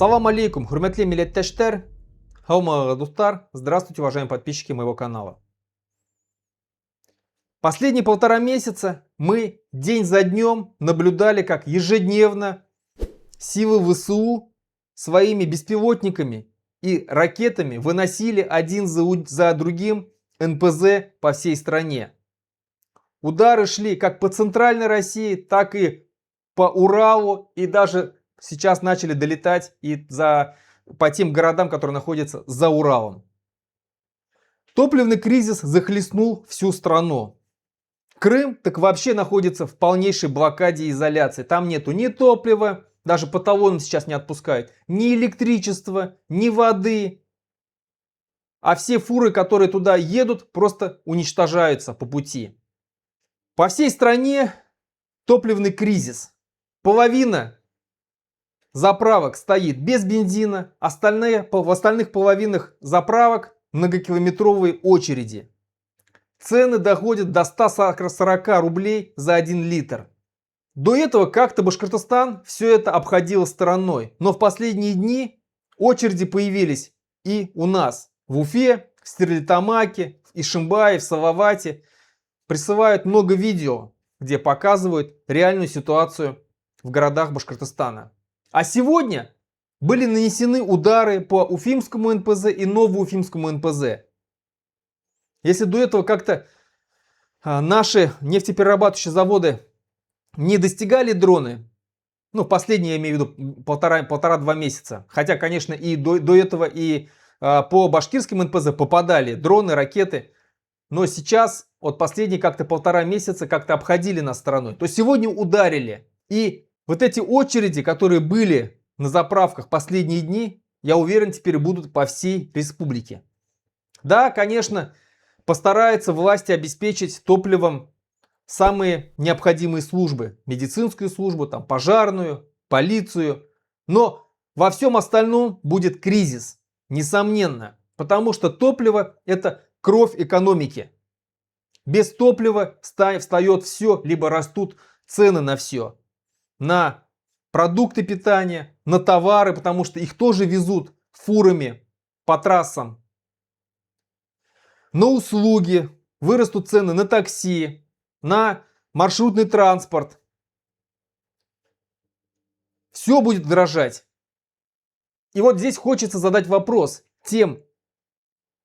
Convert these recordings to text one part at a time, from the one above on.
Салам алейкум, хурматле милләттәштәр, һаумыгыз дуслар, здравствуйте, уважаемые подписчики моего канала. Последние 1,5 месяца мы день за днем наблюдали, как ежедневно силы ВСУ своими беспилотниками и ракетами выносили один за другим НПЗ по всей стране. Удары шли как по центральной России, так и по Уралу, и даже сейчас начали долетать и по тем городам, которые находятся за Уралом. Топливный кризис захлестнул всю страну. Крым так вообще находится в полнейшей блокаде и изоляции. Там нету ни топлива, даже по талонам сейчас не отпускают, ни электричества, ни воды. А все фуры, которые туда едут, просто уничтожаются по пути. По всей стране топливный кризис. Половина заправок стоит без бензина, в остальных половинах заправок многокилометровые очереди. Цены доходят до 140 рублей за 1 литр. До этого как-то Башкортостан все это обходил стороной. Но в последние дни очереди появились и у нас. В Уфе, в Стерлитамаке, в Ишимбае, в Салавате. Присылают много видео, где показывают реальную ситуацию в городах Башкортостана. А сегодня были нанесены удары по Уфимскому НПЗ и Новоуфимскому НПЗ. Если до этого как-то наши нефтеперерабатывающие заводы не достигали дроны, ну последние я имею в виду полтора-два месяца, хотя, конечно, и до этого и по башкирским НПЗ попадали дроны, ракеты, но сейчас вот последние как-то 1,5 месяца как-то обходили нас стороной, то сегодня ударили. И вот эти очереди, которые были на заправках последние дни, я уверен, теперь будут по всей республике. Да, конечно, постараются власти обеспечить топливом самые необходимые службы. Медицинскую службу, там, пожарную, полицию. Но во всем остальном будет кризис, несомненно. Потому что топливо – это кровь экономики. Без топлива встает все, либо растут цены на все. На продукты питания, на товары, потому что их тоже везут фурами по трассам. На услуги, вырастут цены на такси, на маршрутный транспорт. Все будет дорожать. И вот здесь хочется задать вопрос тем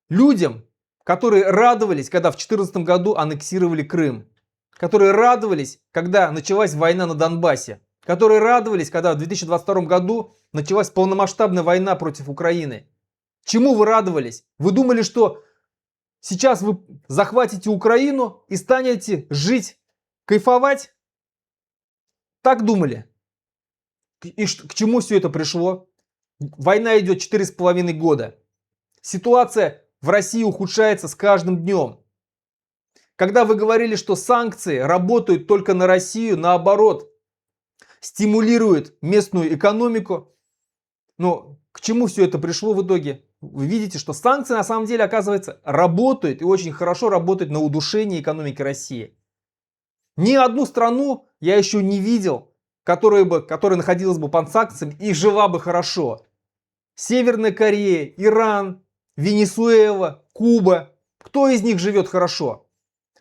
людям, которые радовались, когда в 2014 году аннексировали Крым. Которые радовались, когда началась война на Донбассе. Которые радовались, когда в 2022 году началась полномасштабная война против Украины. Чему вы радовались? Вы думали, что сейчас вы захватите Украину и станете жить, кайфовать? Так думали? И к чему все это пришло? Война идет 4,5 года. Ситуация в России ухудшается с каждым днем. Когда вы говорили, что санкции работают только на Россию, наоборот, стимулируют местную экономику, но к чему все это пришло в итоге? Вы видите, что санкции на самом деле, оказывается, работают и очень хорошо работают на удушение экономики России. Ни одну страну я еще не видел, которая находилась бы под санкциями и жила бы хорошо. Северная Корея, Иран, Венесуэла, Куба. Кто из них живет хорошо?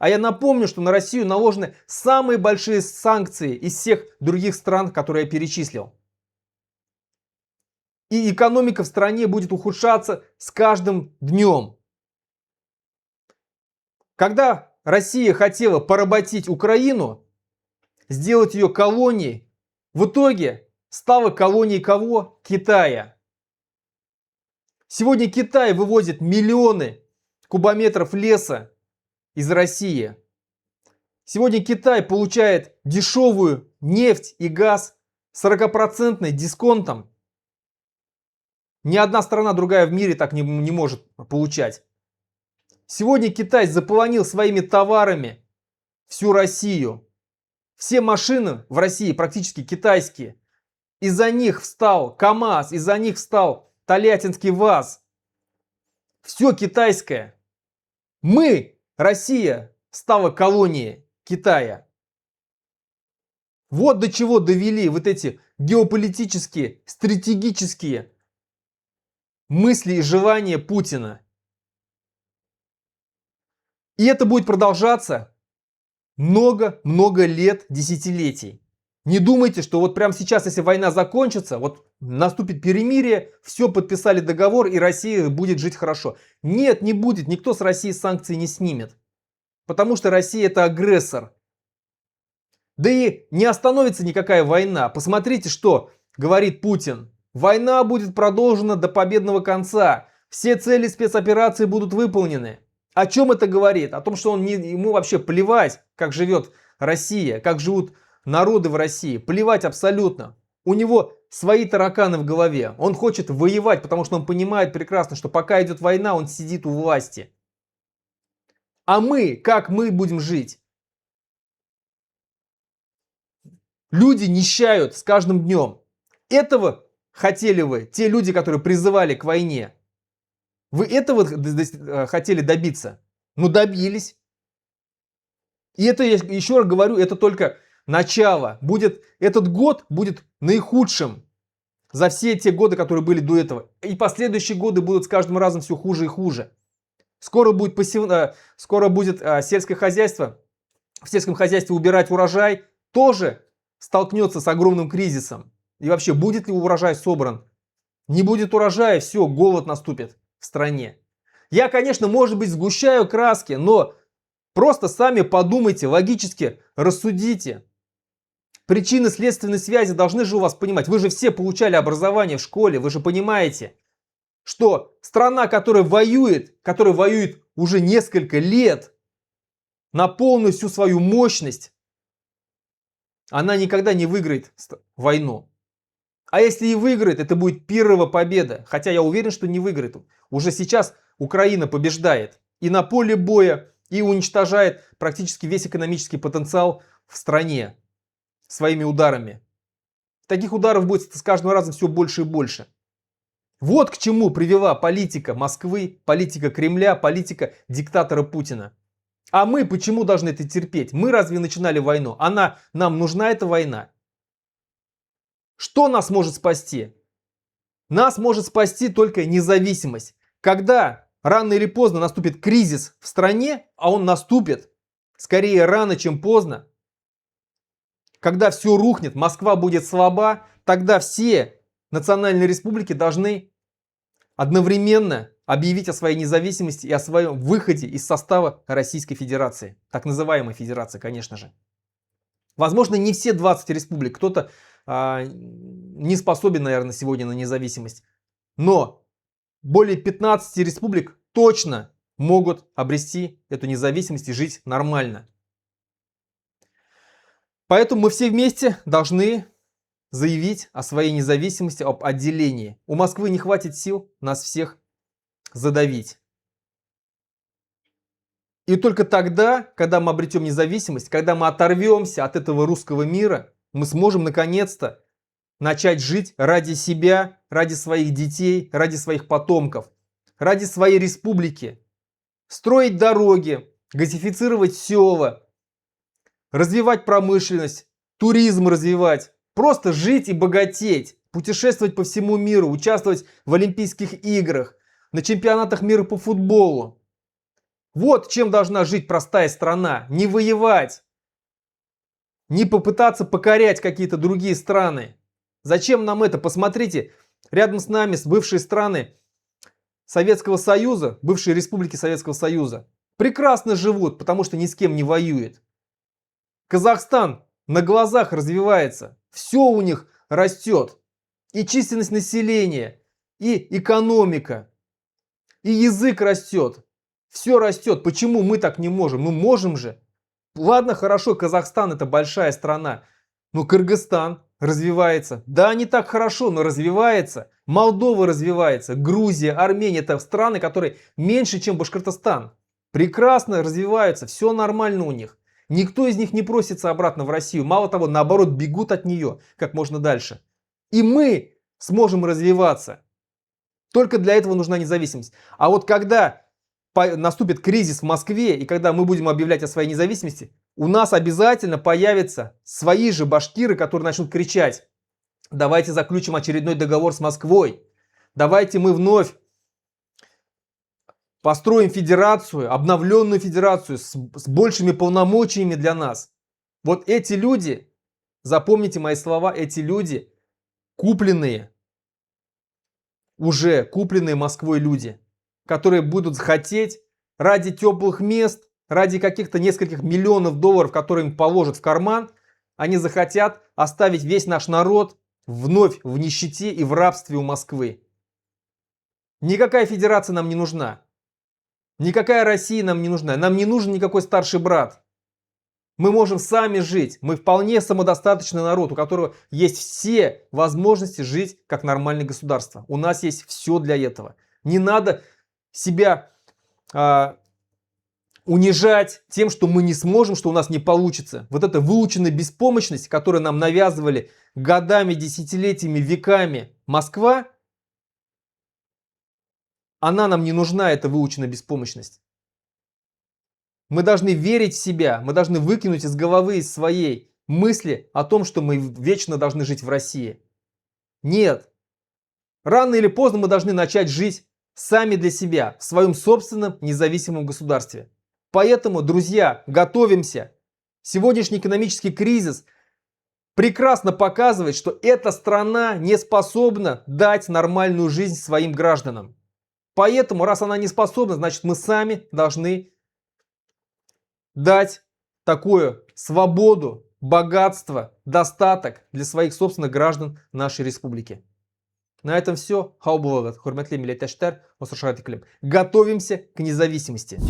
А я напомню, что на Россию наложены самые большие санкции из всех других стран, которые я перечислил. И экономика в стране будет ухудшаться с каждым днем. Когда Россия хотела поработить Украину, сделать ее колонией, в итоге стала колонией кого? Китая. Сегодня Китай вывозит миллионы кубометров леса из России. Сегодня Китай получает дешевую нефть и газ с 40% дисконтом. Ни одна страна другая в мире так не может получать. Сегодня Китай заполонил своими товарами всю Россию. Все машины в России практически китайские. Из-за них встал КАМАЗ, из-за них встал Тольяттинский ВАЗ. Все китайское. Мы, Россия, стала колонией Китая. Вот до чего довели вот эти геополитические, стратегические мысли и желания Путина. И это будет продолжаться много-много лет, десятилетий. Не думайте, что вот прямо сейчас, если война закончится, вот наступит перемирие, все, подписали договор, и Россия будет жить хорошо. Нет, не будет. Никто с России санкции не снимет. Потому что Россия это агрессор. Да и не остановится никакая война. Посмотрите, что говорит Путин. Война будет продолжена до победного конца. Все цели спецоперации будут выполнены. О чем это говорит? О том, что ему вообще плевать, как живет Россия, как живут народы в России. Плевать абсолютно. У него свои тараканы в голове. Он хочет воевать, потому что он понимает прекрасно, что пока идет война, он сидит у власти. А мы, как мы будем жить? Люди нищают с каждым днем. Этого хотели вы, те люди, которые призывали к войне? Вы этого хотели добиться? Ну, добились. И это, я еще раз говорю, это только начало. Этот год будет наихудшим за все те годы, которые были до этого. И последующие годы будут с каждым разом все хуже и хуже. Скоро будет сельское хозяйство. В сельском хозяйстве убирать урожай тоже столкнется с огромным кризисом. И вообще, будет ли урожай собран? Не будет урожая, все, голод наступит в стране. Я, конечно, может быть, сгущаю краски, но просто сами подумайте, логически рассудите. Причины следственной связи должны же у вас понимать. Вы же все получали образование в школе, вы же понимаете, что страна, которая воюет уже несколько лет на полную всю свою мощность, она никогда не выиграет войну. А если и выиграет, это будет первая победа. Хотя я уверен, что не выиграет. Уже сейчас Украина побеждает и на поле боя, и уничтожает практически весь экономический потенциал в стране своими ударами. Таких ударов будет с каждым разом все больше и больше. Вот к чему привела политика Москвы, политика Кремля, политика диктатора Путина. А мы почему должны это терпеть? Мы разве начинали войну? Нам нужна эта война? Что нас может спасти? Нас может спасти только независимость. Когда рано или поздно наступит кризис в стране, а он наступит скорее рано, чем поздно, когда все рухнет, Москва будет слаба, тогда все национальные республики должны одновременно объявить о своей независимости и о своем выходе из состава Российской Федерации. Так называемой Федерации, конечно же. Возможно, не все 20 республик. Кто-то не способен, наверное, сегодня на независимость. Но более 15 республик точно могут обрести эту независимость и жить нормально. Поэтому мы все вместе должны заявить о своей независимости, об отделении. У Москвы не хватит сил нас всех задавить. И только тогда, когда мы обретем независимость, когда мы оторвемся от этого русского мира, мы сможем наконец-то начать жить ради себя, ради своих детей, ради своих потомков, ради своей республики. Строить дороги, газифицировать села, развивать промышленность, туризм развивать, просто жить и богатеть, путешествовать по всему миру, участвовать в Олимпийских играх, на чемпионатах мира по футболу. Вот чем должна жить простая страна. Не воевать, не попытаться покорять какие-то другие страны. Зачем нам это? Посмотрите, рядом с нами бывшие страны Советского Союза, бывшие республики Советского Союза, прекрасно живут, потому что ни с кем не воюет. Казахстан на глазах развивается, все у них растет. И численность населения, и экономика, и язык растет. Все растет. Почему мы так не можем? Ну можем же. Ладно, хорошо, Казахстан это большая страна. Но Кыргызстан развивается. Да, не так хорошо, но развивается. Молдова развивается. Грузия, Армения это страны, которые меньше, чем Башкортостан. Прекрасно развиваются. Все нормально у них. Никто из них не просится обратно в Россию. Мало того, наоборот, бегут от нее как можно дальше. И мы сможем развиваться. Только для этого нужна независимость. А вот когда наступит кризис в Москве, и когда мы будем объявлять о своей независимости, у нас обязательно появятся свои же башкиры, которые начнут кричать: давайте заключим очередной договор с Москвой, давайте мы вновь построим федерацию, обновленную федерацию с большими полномочиями для нас. Вот эти люди, запомните мои слова, эти люди купленные, уже купленные Москвой люди, которые будут хотеть ради теплых мест, ради каких-то нескольких миллионов долларов, которые им положат в карман, они захотят оставить весь наш народ вновь в нищете и в рабстве у Москвы. Никакая федерация нам не нужна. Никакая Россия нам не нужна. Нам не нужен никакой старший брат. Мы можем сами жить. Мы вполне самодостаточный народ, у которого есть все возможности жить как нормальное государство. У нас есть все для этого. Не надо себя унижать тем, что мы не сможем, что у нас не получится. Вот эта выученная беспомощность, которую нам навязывали годами, десятилетиями, веками Москва, она нам не нужна, эта выученная беспомощность. Мы должны верить в себя, мы должны выкинуть из головы, из своей мысли о том, что мы вечно должны жить в России. Нет. Рано или поздно мы должны начать жить сами для себя, в своем собственном независимом государстве. Поэтому, друзья, готовимся. Сегодняшний экономический кризис прекрасно показывает, что эта страна не способна дать нормальную жизнь своим гражданам. Поэтому, раз она не способна, значит, мы сами должны дать такую свободу, богатство, достаток для своих собственных граждан нашей республики. На этом все. Готовимся к независимости.